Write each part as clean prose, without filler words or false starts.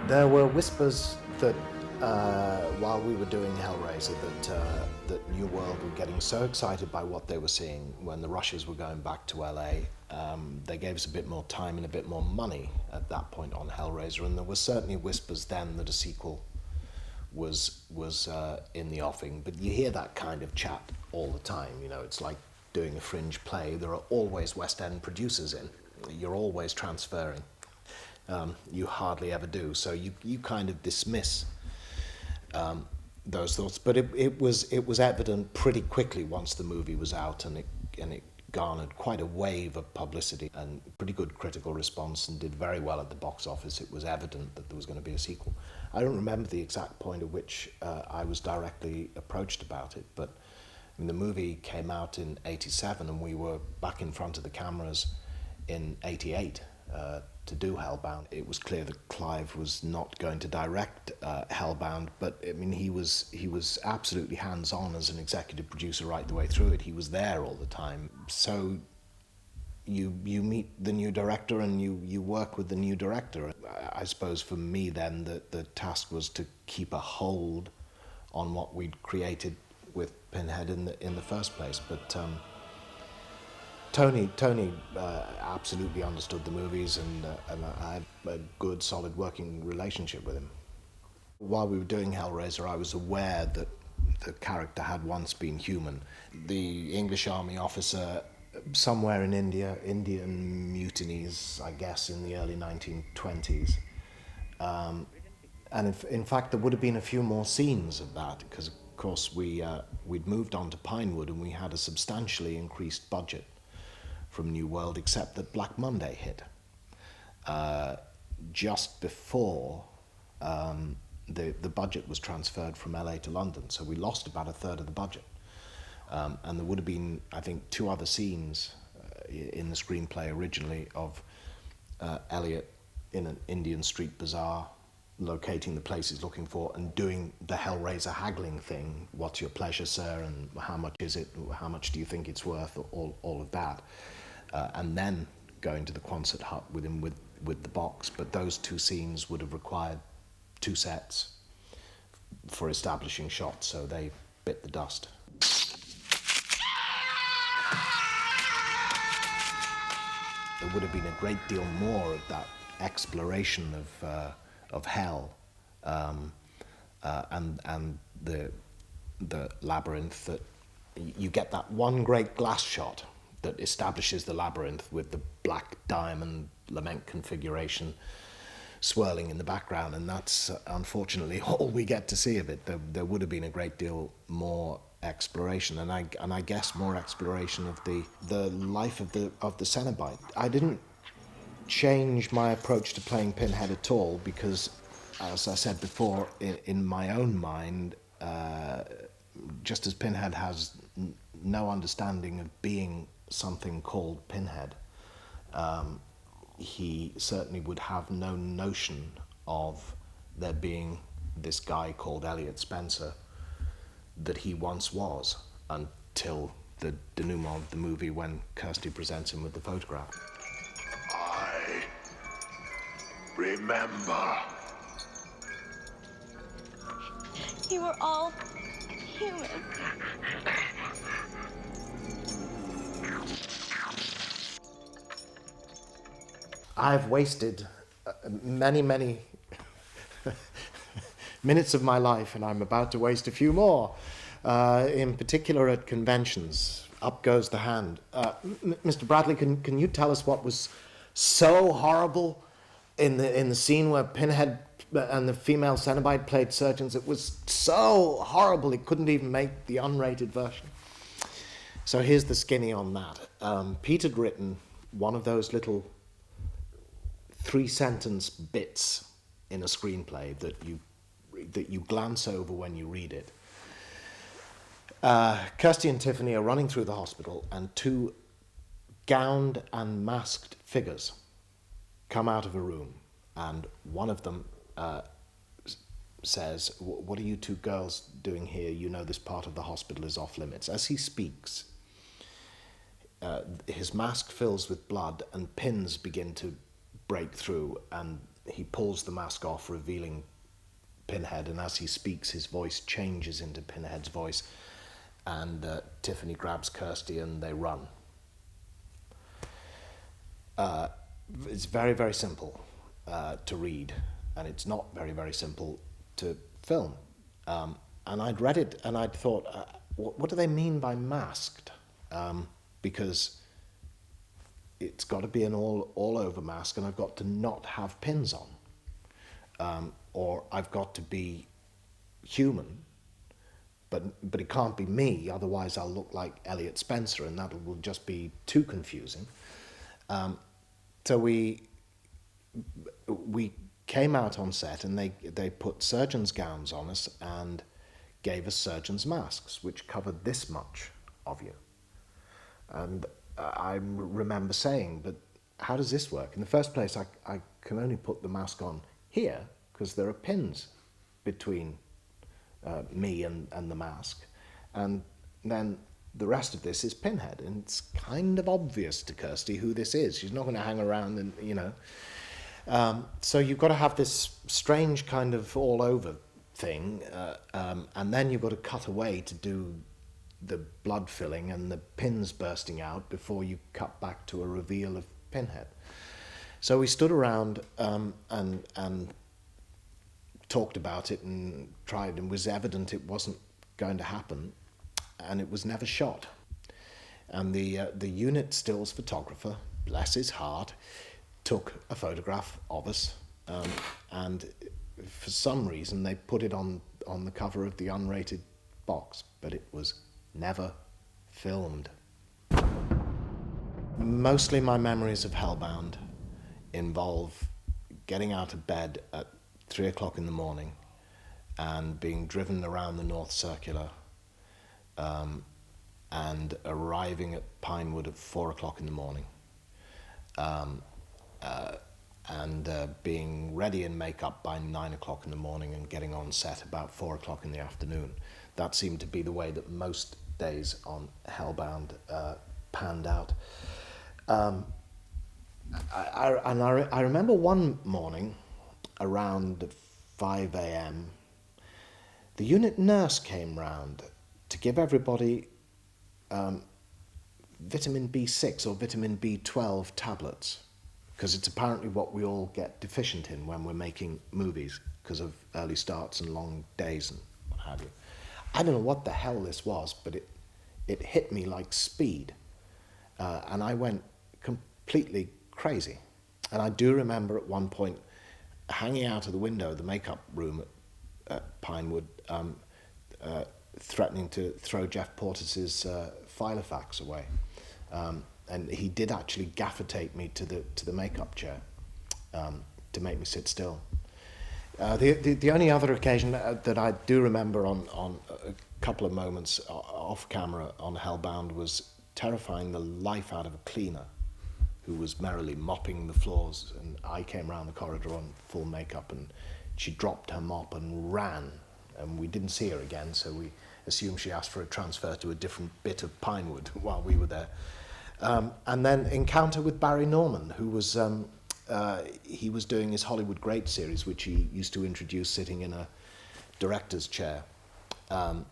There were whispers that while we were doing Hellraiser that New World were getting so excited by what they were seeing when the rushes were going back to LA, they gave us a bit more time and a bit more money at that point on Hellraiser, and there were certainly whispers then that a sequel was in the offing. But you hear that kind of chat all the time. You know, it's like doing a fringe play. There are always West End producers in. You're always transferring. You hardly ever do, so you kind of dismiss those thoughts. But it was evident pretty quickly once the movie was out, and it garnered quite a wave of publicity and pretty good critical response, and did very well at the box office. It was evident that there was going to be a sequel. I don't remember the exact point at which I was directly approached about it, but I mean, the movie came out in '87, and we were back in front of the cameras in '88. To do Hellbound. It was clear that Clive was not going to direct Hellbound, but I mean, he was absolutely hands-on as an executive producer right the way through it. He was there all the time. So you meet the new director and you work with the new director. I suppose for me then the task was to keep a hold on what we'd created with Pinhead in the first place. But Tony absolutely understood the movies, and I had a good, solid working relationship with him. While we were doing Hellraiser, I was aware that the character had once been human. The English army officer somewhere in India, Indian mutinies, I guess, in the early 1920s. And in fact, there would have been a few more scenes of that, because, of course, we'd moved on to Pinewood, and we had a substantially increased budget from New World, except that Black Monday hit just before the budget was transferred from LA to London, so we lost about a third of the budget. And there would have been, I think, 2 other scenes in the screenplay originally of Elliot in an Indian street bazaar, locating the place he's looking for and doing the Hellraiser haggling thing. What's your pleasure, sir? And how much is it? How much do you think it's worth? All of that. And then going to the Quonset hut with him with the box. But those 2 scenes would have required 2 sets for establishing shots, so they bit the dust. There would have been a great deal more of that exploration of hell and the labyrinth. That you get that one great glass shot that establishes the labyrinth with the black diamond lament configuration swirling in the background, and that's unfortunately all we get to see of it. There would have been a great deal more exploration, and I guess more exploration of the life of the Cenobite. I didn't change my approach to playing Pinhead at all, because, as I said before, in my own mind, just as Pinhead has no understanding of being something called Pinhead, he certainly would have no notion of there being this guy called Elliot Spencer that he once was, until the denouement of the movie when Kirsty presents him with the photograph. I remember. You were all human. I've wasted many minutes of my life, and I'm about to waste a few more, in particular at conventions. Up goes the hand. Mr. Bradley, can you tell us what was so horrible in the scene where Pinhead and the female Cenobite played surgeons? It was so horrible it couldn't even make the unrated version. So here's the skinny on that. Pete had written one of those little 3-sentence bits in a screenplay that you glance over when you read it. Kirsty and Tiffany are running through the hospital, and 2 gowned and masked figures come out of a room, and one of them says, "What are you 2 girls doing here? You know this part of the hospital is off limits." As he speaks, his mask fills with blood and pins begin to break through, and he pulls the mask off, revealing Pinhead, and as he speaks his voice changes into Pinhead's voice, and Tiffany grabs Kirsty and they run. It's very, very simple to read, and it's not very, very simple to film. And I'd read it and I'd thought, what do they mean by masked? Because it's got to be an all-over mask, and I've got to not have pins on. Or I've got to be human, but it can't be me, otherwise I'll look like Elliot Spencer, and that will just be too confusing. So we came out on set, and they put surgeons' gowns on us and gave us surgeons' masks, which covered this much of you. And I remember saying, but how does this work? In the first place, I can only put the mask on here because there are pins between me and the mask. And then the rest of this is Pinhead, and it's kind of obvious to Kirsty who this is. She's not going to hang around and, you know. So you've got to have this strange kind of all-over thing, and then you've got to cut away to do the blood filling and the pins bursting out before you cut back to a reveal of Pinhead. So we stood around and talked about it and tried, and was evident it wasn't going to happen, and it was never shot. And the unit stills photographer, bless his heart, took a photograph of us, and for some reason they put it on the cover of the unrated box, but it was never filmed. Mostly my memories of Hellbound involve getting out of bed at 3 o'clock in the morning and being driven around the North Circular, and arriving at Pinewood at 4 o'clock in the morning, and being ready in makeup by 9 o'clock in the morning and getting on set about 4 o'clock in the afternoon. That seemed to be the way that most days on Hellbound panned out. I remember one morning around 5 a.m. the unit nurse came round to give everybody vitamin B6 or vitamin B12 tablets, because it's apparently what we all get deficient in when we're making movies because of early starts and long days and what have you. I don't know what the hell this was, but it hit me like speed, and I went completely crazy. And I do remember at one point hanging out of the window of the makeup room at Pinewood, threatening to throw Jeff Portis's Filofax away. And he did actually gaffer tape me to the makeup chair to make me sit still. The only other occasion that I do remember on a couple of moments off camera on Hellbound was terrifying the life out of a cleaner who was merrily mopping the floors, and I came around the corridor on full makeup, and she dropped her mop and ran, and we didn't see her again, so we assumed she asked for a transfer to a different bit of Pinewood while we were there. And then encounter with Barry Norman, who was he was doing his Hollywood Great series, which he used to introduce sitting in a director's chair. And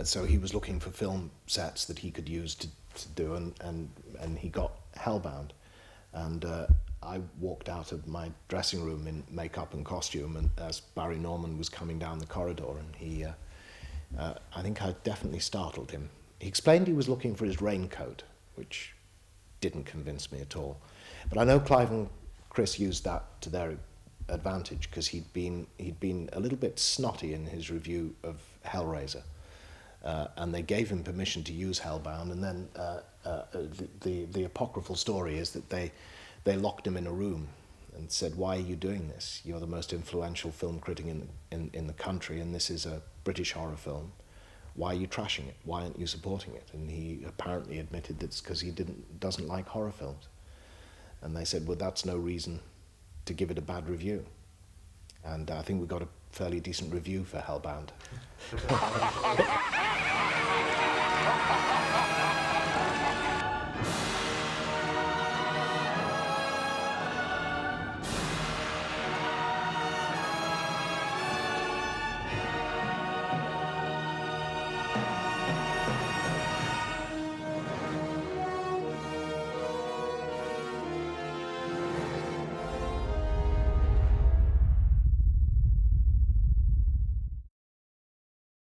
so he was looking for film sets that he could use to do, and he got Hellbound. And I walked out of my dressing room in makeup and costume, and as Barry Norman was coming down the corridor, and he, I think I definitely startled him. He explained he was looking for his raincoat, which didn't convince me at all. But I know Clive and Chris used that to their advantage, because he'd been a little bit snotty in his review of Hellraiser, and they gave him permission to use Hellbound. And then the apocryphal story is that they locked him in a room and said, "Why are you doing this? You're the most influential film critic in the country, and this is a British horror film. Why are you trashing it? Why aren't you supporting it?" And he apparently admitted that it's because he doesn't like horror films. And they said, "Well, that's no reason to give it a bad review." And I think we got a fairly decent review for Hellbound.